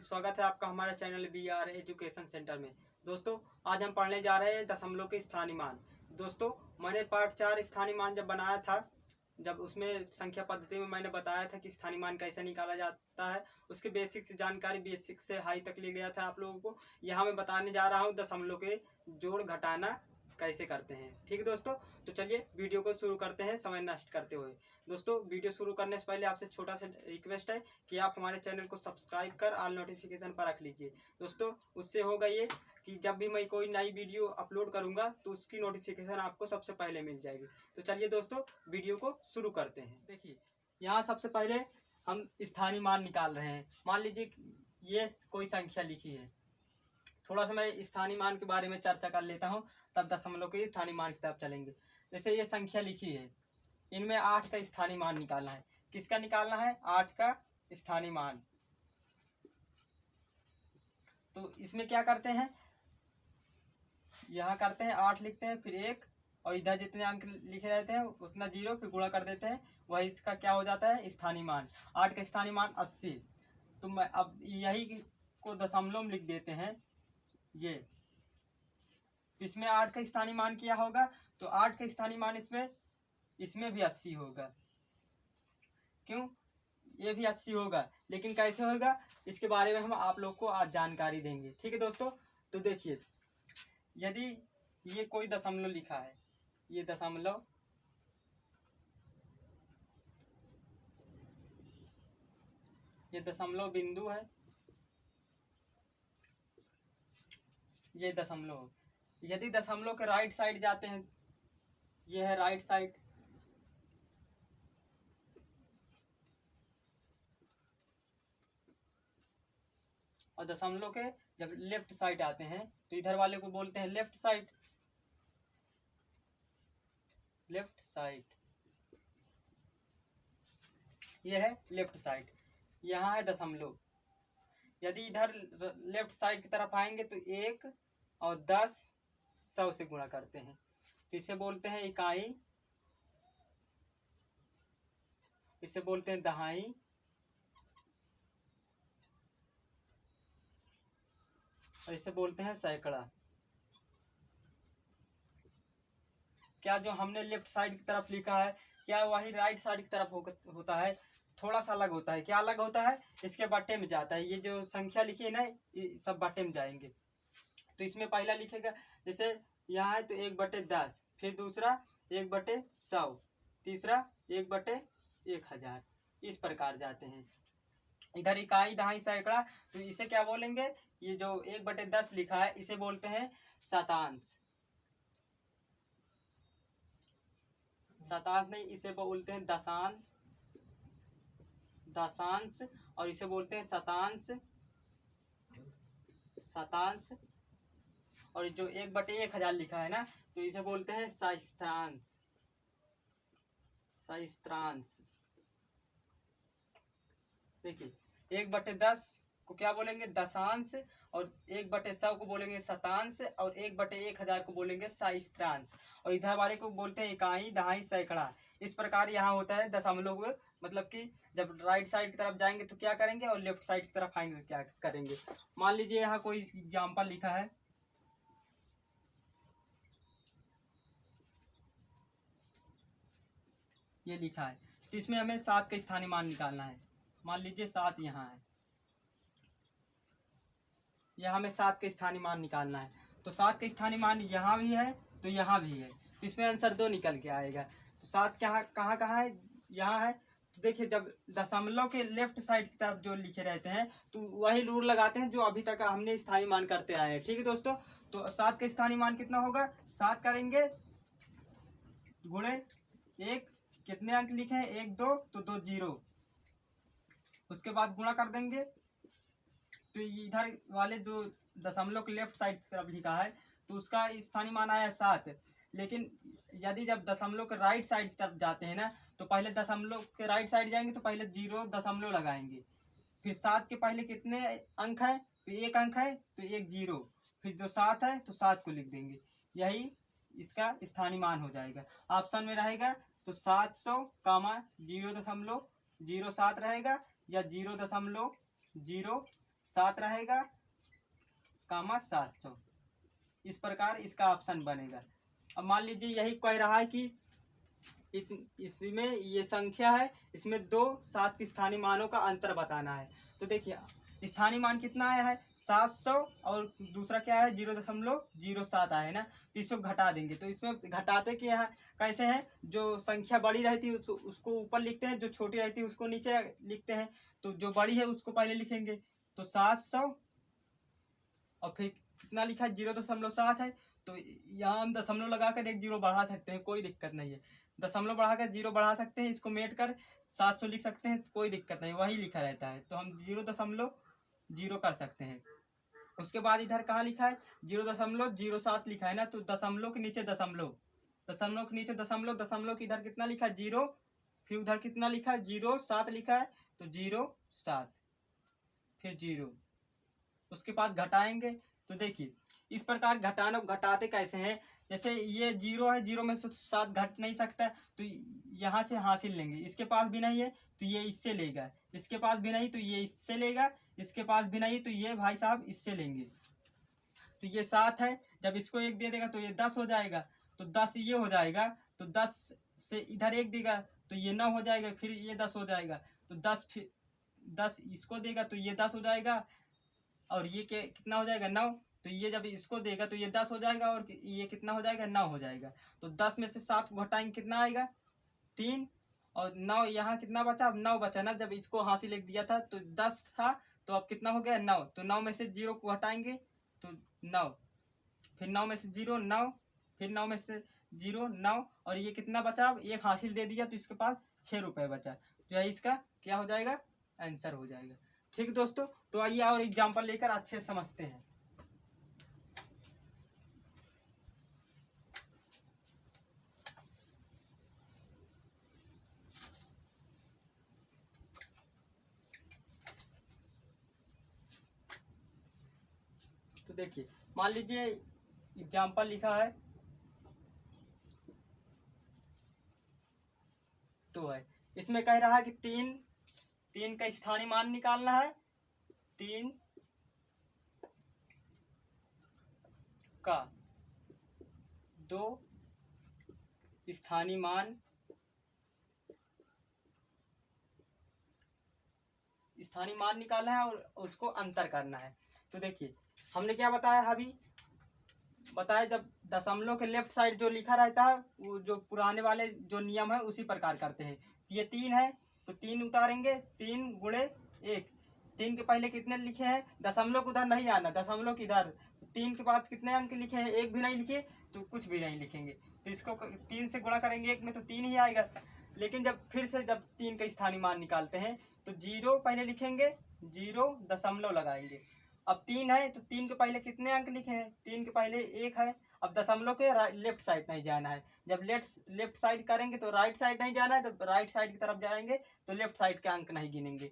Friends, स्वागत है आपका हमारे चैनल BR एजुकेशन सेंटर में। दोस्तों, आज हम पढ़ने जा रहे हैं दशमलव के स्थानीय मान। दोस्तों, मैंने पार्ट 4 स्थानीय मान जब बनाया था, जब उसमें संख्या पद्धति में मैंने बताया था कि स्थानीय मान कैसे निकाला जाता है, उसके बेसिक से जानकारी बेसिक से हाई तक ले गया था आप लोगों को। यहाँ मैं बताने जा रहा हूँ दशमलव के जोड़ घटाना कैसे करते हैं। ठीक है दोस्तों, तो चलिए वीडियो को शुरू करते हैं समय नष्ट करते हुए। दोस्तों, वीडियो शुरू करने से पहले आपसे छोटा सा रिक्वेस्ट है कि आप हमारे चैनल को सब्सक्राइब कर ऑल नोटिफिकेशन पर रख लीजिए। दोस्तों, उससे होगा ये कि जब भी मैं कोई नई वीडियो अपलोड करूंगा तो उसकी नोटिफिकेशन आपको सबसे पहले मिल जाएगी। तो चलिए दोस्तों, वीडियो को शुरू करते हैं। देखिए, यहाँ सबसे पहले हम स्थानीय मान निकाल रहे हैं। मान लीजिए ये कोई संख्या लिखी है। थोड़ा सा मैं स्थानीय मान के बारे में चर्चा कर लेता हूँ, तब दशमलव के स्थानीय मान की तरफ चलेंगे। जैसे ये संख्या लिखी है, इनमें 8 का स्थानीय मान निकालना है। किसका निकालना है? 8 का स्थानीय मान। तो इसमें क्या करते हैं, यहाँ करते हैं 8 लिखते हैं, फिर 1 और इधर जितने अंक लिखे रहते हैं उतना 0, फिर गुणा कर देते हैं। वही इसका क्या हो जाता है? स्थानीय मान। 8 का स्थानीय मान 80। तो मैं अब यही को दशमलव में लिख देते हैं ये। तो इसमें 8 का स्थानीय मान क्या होगा? तो 8 का स्थानीय मान इसमें भी 80 होगा। क्यों? ये भी 80 होगा, लेकिन कैसे होगा इसके बारे में हम आप लोग को आज जानकारी देंगे। ठीक है दोस्तों, तो देखिए, यदि ये कोई दशमलव लिखा है, ये दशमलव, ये दशमलव बिंदु है, ये दशमलव। यदि दशमलव के राइट साइड जाते हैं, ये है राइट साइड, और दशमलव के जब लेफ्ट साइड आते हैं तो इधर वाले को बोलते हैं लेफ्ट साइड। लेफ्ट साइड, ये है लेफ्ट साइड, यहाँ है दशमलव। यदि इधर लेफ्ट साइड की तरफ आएंगे तो 1 और 10 100 से गुणा करते हैं, तो इसे बोलते हैं इकाई, इसे बोलते हैं दहाई, और इसे बोलते हैं सैकड़ा। क्या जो हमने लेफ्ट साइड की तरफ लिखा है, क्या वही राइट साइड की तरफ होता है? थोड़ा सा अलग होता है। क्या अलग होता है? इसके बट्टे में जाता है। ये जो संख्या लिखी है ना, ये सब बट्टे में जाएंगे। तो इसमें पहला लिखेगा, जैसे यहाँ है तो 1/10, फिर दूसरा 1/100, तीसरा 1/1000, इस प्रकार जाते हैं। इधर इकाई, दहाई, सैकड़ा, तो इसे क्या बोलेंगे? ये जो 1/10 लिखा है इसे बोलते हैं शतांश। शतांश नहीं, इसे बोलते हैं दशांश, दशांश, और इसे बोलते हैं शतांश, शतांश। और जो 1/1000 लिखा है ना, तो इसे बोलते हैं सहस्त्रांश, सहस्त्रांश। देखिए, 1/10 को क्या बोलेंगे? दशांश, और 1/100 को बोलेंगे शतांश, और 1/1000 को बोलेंगे सहस्त्रांश, और इधर वाले को बोलते हैं इकाई, दहाई, सैकड़ा। इस प्रकार यहाँ होता है दशमलव। मतलब कि जब राइट साइड की तरफ जाएंगे तो क्या करेंगे, और लेफ्ट साइड की तरफ आएंगे तो क्या करेंगे। मान लीजिए यहाँ कोई एग्जाम्पल लिखा है, ये लिखा है, तो इसमें हमें 7 का स्थानीय मान निकालना है। मान लीजिए 7 यहाँ है, यहाँ हमें 7 का स्थानीय मान निकालना है। तो 7 का स्थानीय मान यहाँ भी है तो यहाँ भी है, तो इसमें आंसर 2 निकल के आएगा। तो 7 कहाँ कहाँ है? यहाँ है। तो देखिए, जब दशमलव के लेफ्ट साइड की तरफ जो लिखे रहते हैं तो वही रूल लगाते हैं जो अभी तक हमने स्थानीय मान करते आए हैं। ठीक है दोस्तों, तो 7 का स्थानीय मान कितना होगा? 7 करेंगे गुणे 1, कितने अंक लिखे हैं? 1 2, तो 2 0, उसके बाद गुणा कर देंगे। तो इधर वाले जो दशमलव के लेफ्ट साइड की तरफ लिखा है तो उसका स्थानीय मान आया 7। लेकिन यदि जब दशमलव के राइट साइड की तरफ जाते हैं ना, तो पहले दशमलव के राइट साइड जाएंगे तो पहले 0 दशमलव लगाएंगे, फिर 7 के पहले कितने अंक है? तो 1 अंक है तो 1 0, फिर जो 7 है तो 7 को लिख देंगे। यही इसका स्थानीय मान हो जाएगा। ऑप्शन में रहेगा तो 700, 0.07 रहेगा, या 0.0 7 रहेगा, कामा 700। इस प्रकार इसका ऑप्शन बनेगा। अब मान लीजिए यही कह रहा है कि इसमें ये संख्या है, इसमें 2 7 के स्थानीय मानों का अंतर बताना है। तो देखिए स्थानीय मान कितना आया है 700 और दूसरा क्या है 0.07 आया है ना, तो इसको घटा देंगे। तो इसमें घटाते क्या है कैसे है, जो संख्या बड़ी रहती है उसको ऊपर लिखते हैं, जो छोटी रहती है उसको नीचे लिखते हैं। तो जो बड़ी है उसको पहले लिखेंगे, तो 700 और फिर कितना लिखा है 0.7 है, तो यहाँ हम दशमलव लगाकर एक 0 बढ़ा सकते हैं, कोई दिक्कत नहीं है। दशमलव बढ़ाकर 0 बढ़ा सकते हैं, इसको मेट कर 700 लिख सकते हैं, कोई दिक्कत नहीं, वही लिखा रहता है। तो हम 0.0 कर सकते हैं। उसके बाद इधर कहाँ लिखा है 0.07 लिखा है ना, तो दशमलव के नीचे दशमलव, दशमलव के नीचे दशमलव, दशमलव के इधर कितना लिखा है 0, फिर उधर कितना लिखा है 0.7 लिखा है, तो 0.7 फिर 0। उसके बाद घटाएंगे, तो देखिए इस प्रकार घटाते कैसे हैं, जैसे ये 0 है, 0 में से 7 घट नहीं सकता, तो यहाँ से हासिल लेंगे। इसके पास भी नहीं है तो ये इससे लेगा, इसके पास भी नहीं तो ये इससे लेगा, इसके पास भी नहीं तो ये भाई साहब इससे लेंगे। तो ये 7 है, जब इसको 1 दे देगा तो ये 10 हो जाएगा, तो 10 ये हो जाएगा, तो 10 से इधर 1 देगा तो ये 9 हो जाएगा, फिर ये 10 हो जाएगा, तो 10 फिर 10 इसको देगा तो ये 10 हो जाएगा, और ये कितना हो जाएगा 9, तो ये जब इसको देगा तो ये 10 हो जाएगा, और ये कितना हो जाएगा 9 हो जाएगा। तो 10 में से 7 को घटाएंगे कितना आएगा 3, और 9 यहाँ कितना बचा, अब 9 बचा ना, जब इसको हासिल लिख दिया था तो 10 था, तो अब कितना हो गया 9, तो 9 में से 0 को हटाएंगे तो 9, फिर 9 में से 0 9, फिर 9 में से 0 9, और ये कितना बचा, अब एक हासिल दे दिया तो इसके पास 6 रुपये बचा, जो है इसका क्या हो जाएगा आंसर हो जाएगा। ठीक दोस्तों, तो आइए और एग्जाम्पल लेकर अच्छे से समझते हैं। तो देखिए मान लीजिए एग्जाम्पल लिखा है तो है, इसमें कह रहा है कि 3 का स्थानीय मान निकालना है, 3 का 2 स्थानीय मान निकालना है और उसको अंतर करना है। तो देखिए हमने क्या बताया अभी बताया, जब दशमलव के लेफ्ट साइड जो लिखा रहता है वो जो पुराने वाले जो नियम है उसी प्रकार करते हैं। ये 3 है तो 3 उतारेंगे, 3 गुणे 1, 3 के पहले कितने लिखे हैं, दशमलव को उधर नहीं आना, दशमलव की इधर, 3 के बाद कितने अंक लिखे हैं, 1 भी नहीं लिखे तो कुछ भी नहीं लिखेंगे, तो इसको 3 से गुणा करेंगे 1 में तो 3 ही आएगा। लेकिन जब फिर से जब 3 का स्थानीय मान निकालते हैं तो 0 पहले लिखेंगे, 0 दशमलव लगाएंगे। अब 3 है तो 3 के पहले कितने अंक लिखे हैं, 3 के पहले 1 है, अब दशमलव के लेफ्ट साइड नहीं जाना है, जब लेफ्ट साइड करेंगे तो राइट साइड नहीं जाना है, तो राइट साइड की तरफ जाएंगे तो लेफ्ट साइड के अंक नहीं गिनेंगे।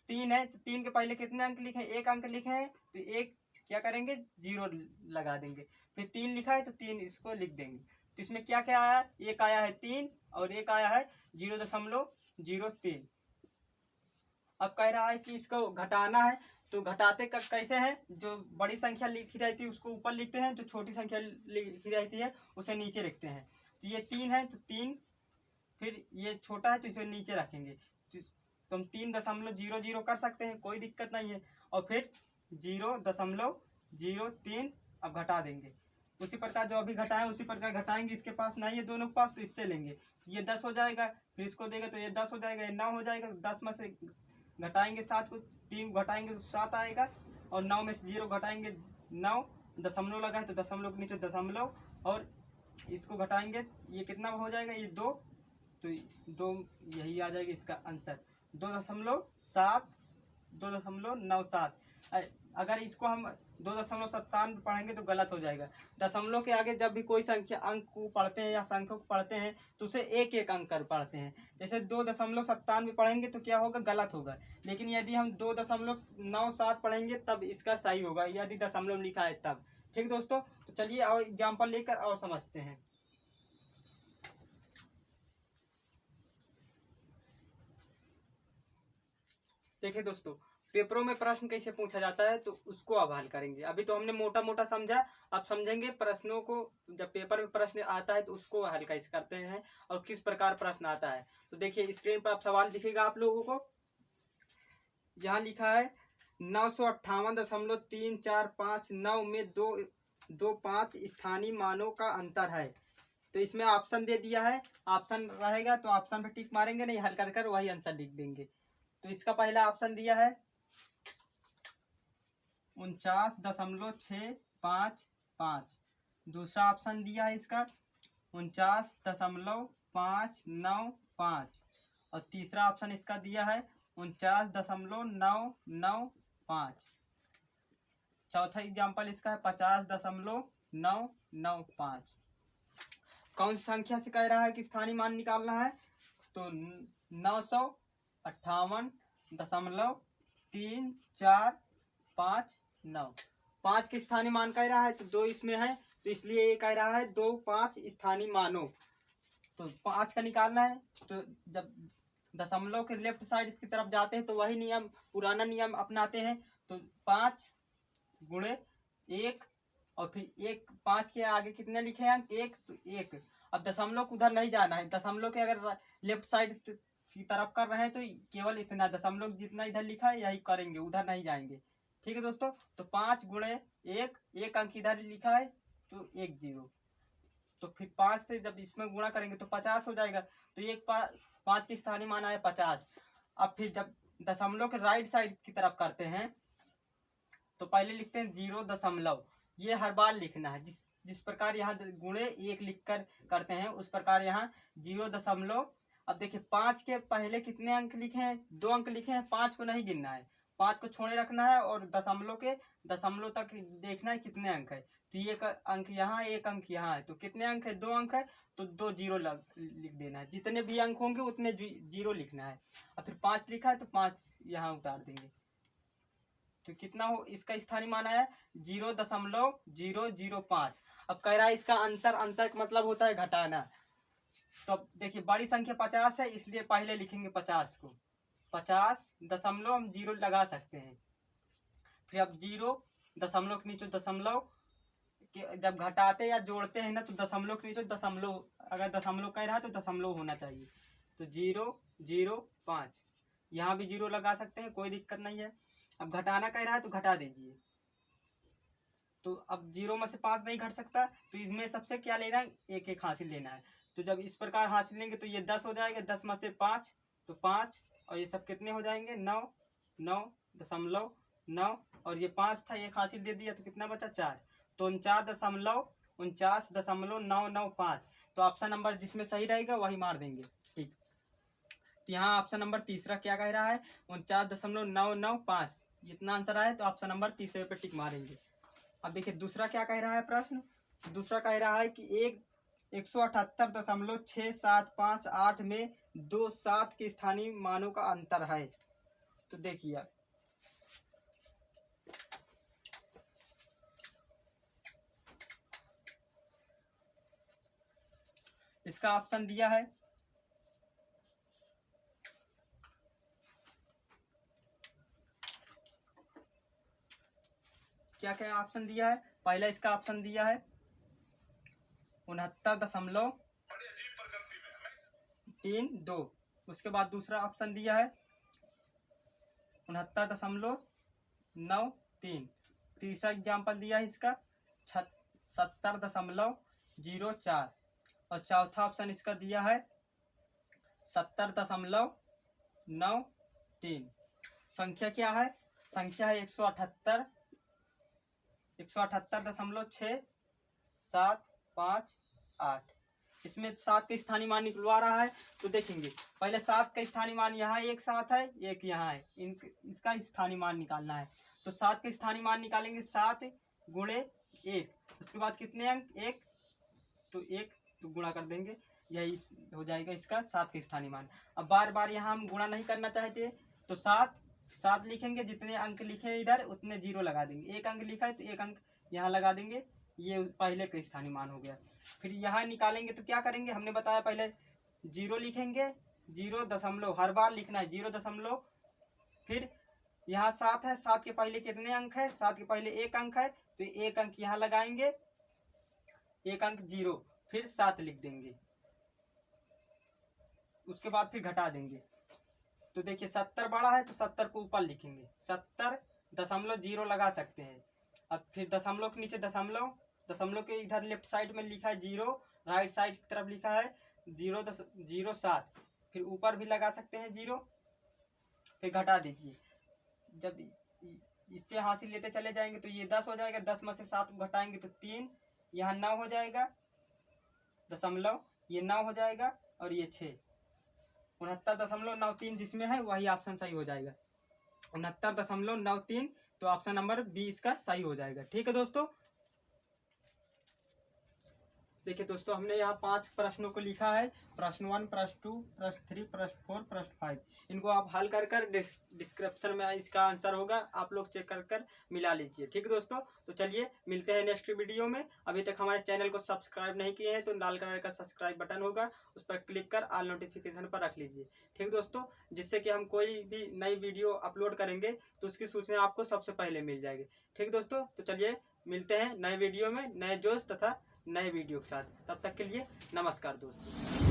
3 है तो 3 के पहले कितने अंक लिखे हैं, 1 अंक लिखे हैं, तो 1 क्या करेंगे 0 लगा देंगे, फिर 3 लिखा है तो 3 इसको लिख देंगे। तो इसमें क्या क्या आया, एक आया है 3 और एक आया है 0.03। अब कह रहा है कि इसको घटाना है, तो घटाते कैसे हैं, जो बड़ी संख्या लिखी रहती है उसको ऊपर लिखते हैं, जो छोटी संख्या लिखी रहती है उसे नीचे लिखते हैं। तो ये 3 है तो 3, फिर ये छोटा है तो इसे नीचे रखेंगे, तो हम 3.00 कर सकते हैं, कोई दिक्कत नहीं है, और फिर 0.03 अब घटा देंगे। उसी प्रकार जो अभी घटाएं उसी प्रकार घटाएंगे, इसके पास नहीं है दोनों के पास तो इससे लेंगे, तो ये 10 हो जाएगा, फिर इसको देगा तो ये 10 हो जाएगा, ये 9 हो जाएगा, तो 10 में से घटाएंगे 7 को, 3 घटाएंगे तो 7 आएगा, और 9 में से 0 घटाएंगे 9, दशमलव लगा है तो दशमलव के नीचे दशमलव, और इसको घटाएंगे ये कितना हो जाएगा ये 2, तो 2 यही आ जाएगा इसका आंसर 2.97। अगर इसको हम 2.97 पढ़ेंगे तो गलत हो जाएगा। दशमलव के आगे जब भी कोई संख्या अंक को पढ़ते हैं या संख्या को पढ़ते हैं तो उसे एक एक अंक कर पढ़ते हैं, जैसे 2.97 पढ़ेंगे तो क्या होगा गलत होगा, लेकिन यदि हम 2.97 पढ़ेंगे तब इसका सही होगा, यदि दशमलव लिखा है तब। ठीक दोस्तों, तो चलिए और एग्जाम्पल लेकर और समझते हैं। देखिए दोस्तों पेपरों में प्रश्न कैसे पूछा जाता है तो उसको अब हल करेंगे। अभी तो हमने मोटा मोटा समझा, अब समझेंगे प्रश्नों को। जब पेपर में प्रश्न आता है तो उसको हल कैसे करते हैं और किस प्रकार प्रश्न आता है। तो देखिए स्क्रीन पर आप सवाल दिखेगा आप लोगों को। यहाँ लिखा है 958.345 में दो पाँच स्थानीय मानों का अंतर है। तो इसमें ऑप्शन दे दिया है, ऑप्शन रहेगा तो ऑप्शन पे टिक मारेंगे, नहीं हल कर कर वही आंसर लिख देंगे। तो इसका पहला ऑप्शन दिया है 49.655। दूसरा ऑप्शन दिया है इसका 49.595। और तीसरा ऑप्शन इसका दिया है 49.995। चौथा एग्जाम्पल इसका है 50.995। कौन सी संख्या से कह रहा है कि स्थानीय मान निकालना है, तो 958.3459। 5 के स्थानीय मान कह रहा है तो 2 इसमें है, तो इसलिए ये कह रहा है 2 5 स्थानीय मानों। तो 5 का निकालना है, तो जब दशमलव के लेफ्ट साइड की तरफ जाते हैं तो वही नियम, पुराना नियम अपनाते हैं। तो 5 गुणे 1 और फिर 1, 5 के आगे कितने लिखे हैं 1, तो 1। अब दशमलव को उधर नहीं जाना है, दशमलव के अगर लेफ्ट साइड की तरफ कर रहे हैं तो केवल इतना दशमलव जितना इधर लिखा है यही करेंगे, उधर नहीं जाएंगे। ठीक है दोस्तों, तो 5 गुणे 1, 1 अंक इधर लिखा है तो 1 0। तो फिर 5 से जब इसमें गुणा करेंगे तो 50 हो जाएगा। तो 5 की स्थानीय मान आया 50। अब फिर जब दशमलव के राइट साइड की तरफ करते हैं तो पहले लिखते हैं 0 ये हर बार लिखना है। जिस प्रकार यहाँ गुणे 1 लिखकर करते हैं उस प्रकार यहाँ 0। अब देखिए 5 के पहले कितने अंक लिखे हैं, 2 अंक लिखे हैं। 5 को नहीं गिनना है, 5 को छोड़े रखना है और दशमलव तक देखना है कितने अंक है। तो 1 अंक यहाँ, 1 अंक यहाँ है, तो कितने अंक है 2 अंक है, तो 2 0 लिख देना है। जितने भी अंक होंगे उतने 0 लिखना है। और फिर 5 लिखा है तो 5 यहाँ उतार देंगे। तो कितना हो इसका स्थानीय मान आया 0.005। अब कह रहा है इसका अंतर का मतलब होता है घटाना। तो अब देखिए बड़ी संख्या 50 है, इसलिए पहले लिखेंगे 50 को। 50 दशमलव हम 0 लगा सकते हैं। फिर अब 0 दशमलव के नीचे दशमलव के जब घटाते या जोड़ते हैं ना तो दशमलव के नीचे दशमलव, अगर दशमलव कह रहा है तो दशमलव होना चाहिए। तो 0.05 यहाँ भी 0 लगा सकते हैं, कोई दिक्कत नहीं है। अब घटाना कह रहा है तो घटा दीजिए। तो अब 0 में से 5 नहीं घट सकता, तो इसमें सबसे क्या लेना है 1 1 हासिल लेना है। तो जब इस प्रकार हासिल लेंगे तो ये 10 हो जाएगा, 10 में से 5 तो 5, और ये सब कितने हो जाएंगे 9 9.9। और ये 5 था, 1 हासिल दे दिया तो कितना बचा 4। तो 49.995। तो ऑप्शन नंबर जिसमें सही रहेगा वही मार देंगे। ठीक, तो यहाँ ऑप्शन नंबर तीसरा क्या कह रहा है 49.995। इतना आंसर आया तो ऑप्शन नंबर तीसरे पे टिक मारेंगे। अब देखिए दूसरा क्या कह रहा है प्रश्न। दूसरा कह रहा है कि 178.6758 में 2 7 के स्थानीय मानों का अंतर है। तो देखिए इसका ऑप्शन दिया है क्या क्या ऑप्शन दिया है। पहला इसका ऑप्शन दिया है 69.32। उसके बाद दूसरा ऑप्शन दिया है 69.93। तीसरा एग्जाम्पल दिया है इसका 70.04। और चौथा ऑप्शन इसका दिया है 70.93। संख्या क्या है, संख्या है 178.6758। इसमें 7 का स्थानीय मान निकलवा रहा है। तो देखेंगे पहले 7 का स्थानीय मान यहाँ एक साथ है, एक यहाँ है, इसका स्थानीय मान निकालना है। तो 7 का स्थानीय मान निकालेंगे 7 गुणे 1। उसके बाद कितने अंक 1, तो 1 तो गुणा कर देंगे, यही हो जाएगा इसका 7 का स्थानीय मान। अब बार बार यहाँ हम गुणा नहीं करना चाहते तो 7 लिखेंगे, जितने अंक लिखे हैं इधर उतने 0 लगा देंगे। 1 अंक लिखा है तो 1 अंक यहाँ लगा देंगे, ये पहले का स्थानीय मान हो गया। फिर यहाँ निकालेंगे तो क्या करेंगे, हमने बताया पहले 0 लिखेंगे, 0 दशमलव हर बार लिखना है 0 दशमलव, फिर यहाँ 7 है, 7 के पहले कितने अंक है? 7 के पहले 1 अंक है, तो 1 अंक यहाँ लगाएंगे, 1 अंक 0, फिर 7 लिख देंगे, उसके बाद फिर घटा देंगे। तो देखिए 70 बड़ा है तो 70 को ऊपर लिखेंगे, 70.0 लगा सकते हैं। अब फिर दशमलव के नीचे दशमलव, दशमलव के इधर लेफ्ट साइड में लिखा है 0, राइट साइड की तरफ लिखा है 0.07, फिर ऊपर भी लगा सकते हैं 0, फिर घटा दीजिए। जब इससे हासिल लेते चले जाएंगे तो ये 10 हो जाएगा, 10 में से 7 को घटाएंगे तो 3, यहाँ 9 हो जाएगा, दशमलव ये 9 हो जाएगा, और ये 6, 69.93 जिसमें है वही ऑप्शन सही हो जाएगा, 69.93। तो ऑप्शन नंबर बी इसका सही हो जाएगा। ठीक है दोस्तों, देखिए दोस्तों हमने यहाँ 5 प्रश्नों को लिखा है, प्रश्न 1, प्रश्न 2, प्रश्न 3, प्रश्न 4, प्रश्न 5। इनको आप हल कर डिस्क्रिप्शन में इसका आंसर होगा, आप लोग चेक कर मिला लीजिए। ठीक है दोस्तों, तो चलिए मिलते हैं नेक्स्ट वीडियो में। अभी तक हमारे चैनल को सब्सक्राइब नहीं किए हैं तो लाल कलर का सब्सक्राइब बटन होगा, उस पर क्लिक कर ऑल नोटिफिकेशन पर रख लीजिए। ठीक दोस्तों, जिससे कि हम कोई भी नई वीडियो अपलोड करेंगे तो उसकी सूचना आपको सबसे पहले मिल जाएगी। ठीक दोस्तों, तो चलिए मिलते हैं नए वीडियो में नए जोश तथा नए वीडियो के साथ। तब तक के लिए नमस्कार दोस्तों।